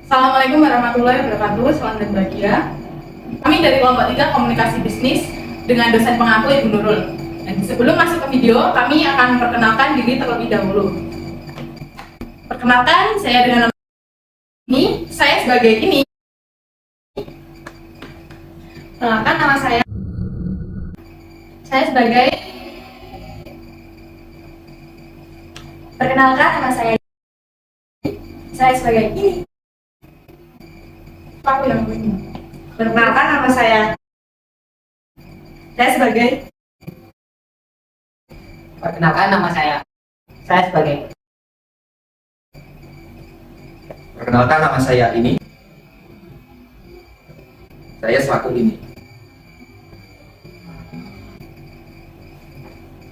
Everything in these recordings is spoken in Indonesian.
Assalamualaikum warahmatullahi wabarakatuh. Selamat berbahagia. Kami dari kelompok 3 komunikasi bisnis dengan dosen pengampu Ibu Nurul. Dan sebelum masuk ke video, kami akan memperkenalkan diri terlebih dahulu. Perkenalkan, saya dengan nama ini, saya sebagai ini. Perkenalkan nama saya. Saya sebagai. Perkenalkan nama saya. Saya sebagai ini. Aku yang ini. Perkenalkan nama saya. Saya sebagai. Perkenalkan nama saya. Saya sebagai. Perkenalkan nama saya ini. Saya selaku ini.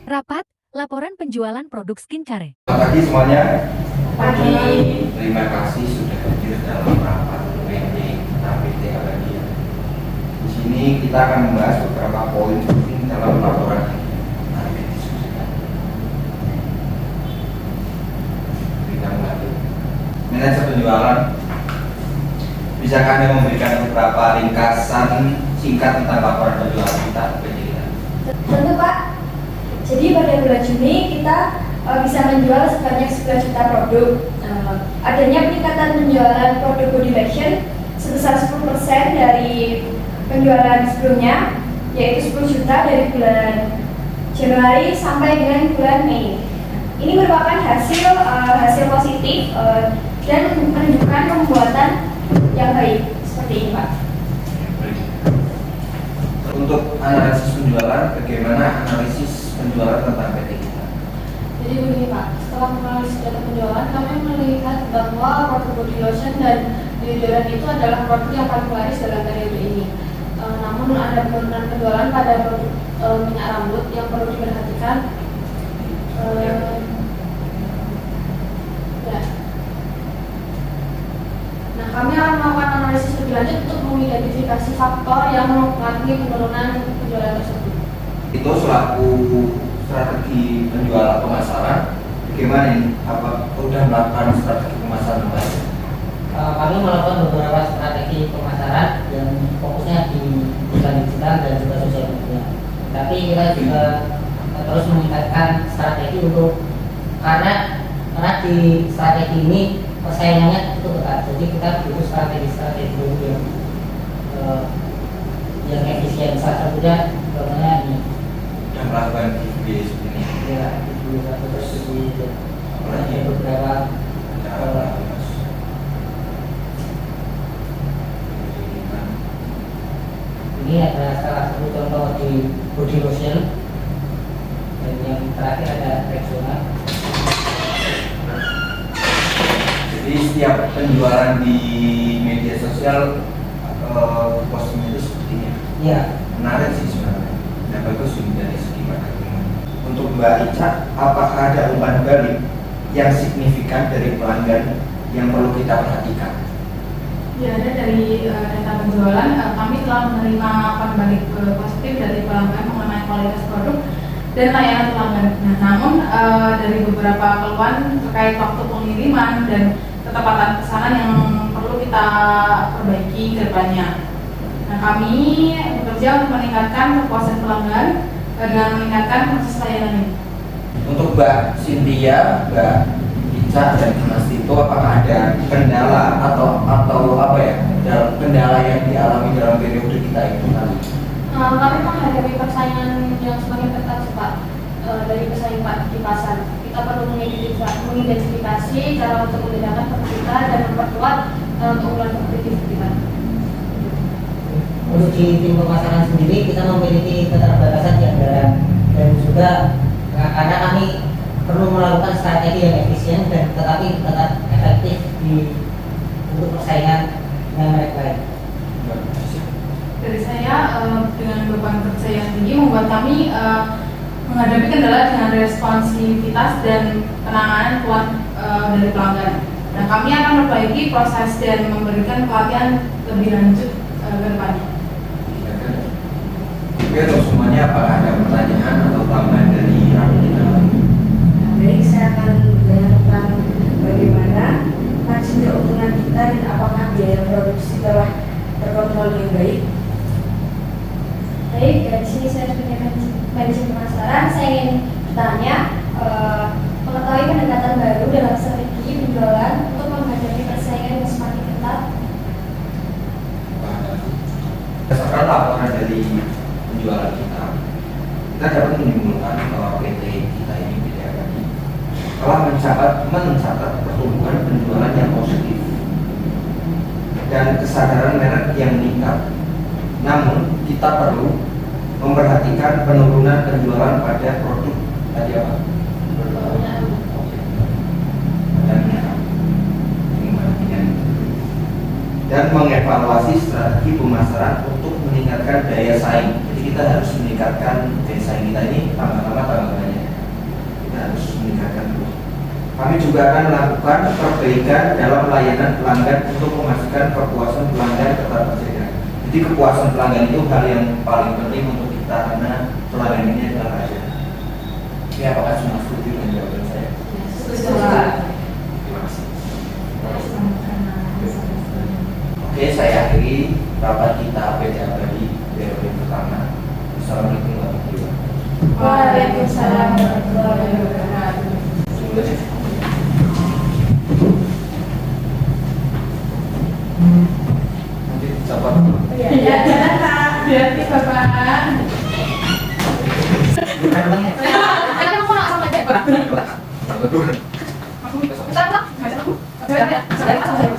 Rapat, laporan penjualan produk skincare. Selamat pagi semuanya. Pagi. Terima kasih sudah hadir dalam rapat PT APT Abadia. Di sini kita akan membahas beberapa poin penting dalam laporan ini. Mari kita diskusikan. Kita mulai. Manajer penjualan, bisakah Anda memberikan beberapa ringkasan singkat tentang laporan penjualan kita PT kita? Tentu Pak. Jadi pada bulan Juni kita bisa menjual sebanyak 11 juta produk. Adanya peningkatan penjualan produk body lotion sebesar 10% dari penjualan sebelumnya, yaitu 10 juta dari bulan Januari sampai dengan bulan Mei. Ini merupakan hasil positif dan menunjukkan pembuatan yang baik seperti ini Pak. Untuk analisis penjualan, bagaimana analisis penjualan tentang PT kita? Jadi begini Pak, setelah menganalisis data penjualan, kami melihat bahwa produk body lotion dan deodoran itu adalah produk yang paling laris dalam periode ini. Namun ada penurunan penjualan pada produk minyak rambut yang perlu diperhatikan. Ya. Nah, kami akan melakukan analisis lebih lanjut untuk mengidentifikasi faktor yang mempengaruhi penurunan penjualan tersebut. Itu selaku strategi penjualan pemasaran, bagaimana ini? Apa sudah melakukan strategi pemasaran baru? Kami melakukan beberapa strategi pemasaran yang fokusnya di iklan digital dan juga sosial media. Tapi kita juga terus meningkatkan strategi karena di strategi ini persaingannya itu ketat. Jadi kita butuh strategi yang efisien. Salah satunya bagaimana ini? Yang melakukan giveaway seperti ini. Ya, itu satu tersebut. Apalagi Beberapa ini ada salah satu contoh di body lotion, dan yang terakhir ada Rexona. Jadi setiap penjualan di media sosial postingnya itu seperti ini. Iya. Menarik sih sebenarnya. Nah, bagus sih dari segi marketing. Untuk Mbak Ica, apakah ada umpan balik yang signifikan dari pelanggan yang perlu kita perhatikan? Ya, ada dari data penjualan, kami telah menerima umpan balik positif dari pelanggan mengenai kualitas produk dan layanan pelanggan. Nah, namun dari beberapa keluhan terkait waktu pengiriman dan ketepatan pesanan yang perlu kita perbaiki ke depannya. Nah, kami bekerja untuk meningkatkan kepuasan pelanggan dengan meningkatkan proses layanan ini. Untuk Mbak Cynthia, Mbak Ica dan Mas Tito, apakah ada kendala atau apa ya, kendala yang dialami dalam periode kita itu tadi? Kami menghadapi persaingan yang semakin ketat sih, Pak, dari pesaing Pak di pasar. Kita perlu mengidentifikasi cara untuk membedakan produk kita dan memperkuat keunggulan kompetitif kita. Untuk di tim pemasaran sendiri kita memiliki keterbatasan di anggaran dan juga karena kami perlu melakukan strategi yang efisien dan tetapi tetap efektif untuk persaingan dengan mereka lain. Dari saya, dengan beban kerja yang tinggi membuat kami menghadapi kendala dengan responsivitas dan penanganan keluhan dari pelanggan. Nah, kami akan memperbaiki proses dan memberikan pelatihan lebih lanjut ke depannya. Oke, untuk semuanya, apakah ada pertanyaan atau tambahan dari rapat kita? Baik, saya akan menanyakan bagaimana margin keuntungan kita dan apakah biaya produksi telah terkontrol dengan baik? Baik, dari sini saya sebagai manajemen pemasaran, saya ingin bertanya mengetahui pendekatan baru dalam strategi penjualan untuk menghadapi persaingan yang semakin ketat. Berdasarkan laporan dari penjualan kita dapat menyimpulkan bahwa PT kita ini BDAKI telah mencatat pertumbuhan penjualan yang positif dan kesadaran merek yang meningkat. Namun kita perlu memperhatikan penurunan penjualan pada produk tadi apa? Dan mengevaluasi strategi pemasaran untuk meningkatkan daya saing. Jadi kita harus meningkatkan daya saing kita ini tambah banyak. Kita harus meningkatkan terus. Kami juga akan melakukan perbaikan dalam layanan pelanggan untuk memastikan kepuasan pelanggan tetap terjaga. Jadi kepuasan pelanggan itu hal yang paling penting untuk kita karena pelanggan ini adalah raja. Oke, apakah semua setuju dengan jawaban saya? Setuju. Terima kasih. Oke, saya akhiri rapat kita PT Abadi periode pertama. Assalamualaikum warahmatullahi wabarakatuh. Waalaikumsalam warahmatullahi wabarakatuh. Nanti catat. Iya, jalan Pak. Hati Bapak. Ada mau sama aja, Pak. Betul. Aku, bentar, Pak. Nggak usah aku.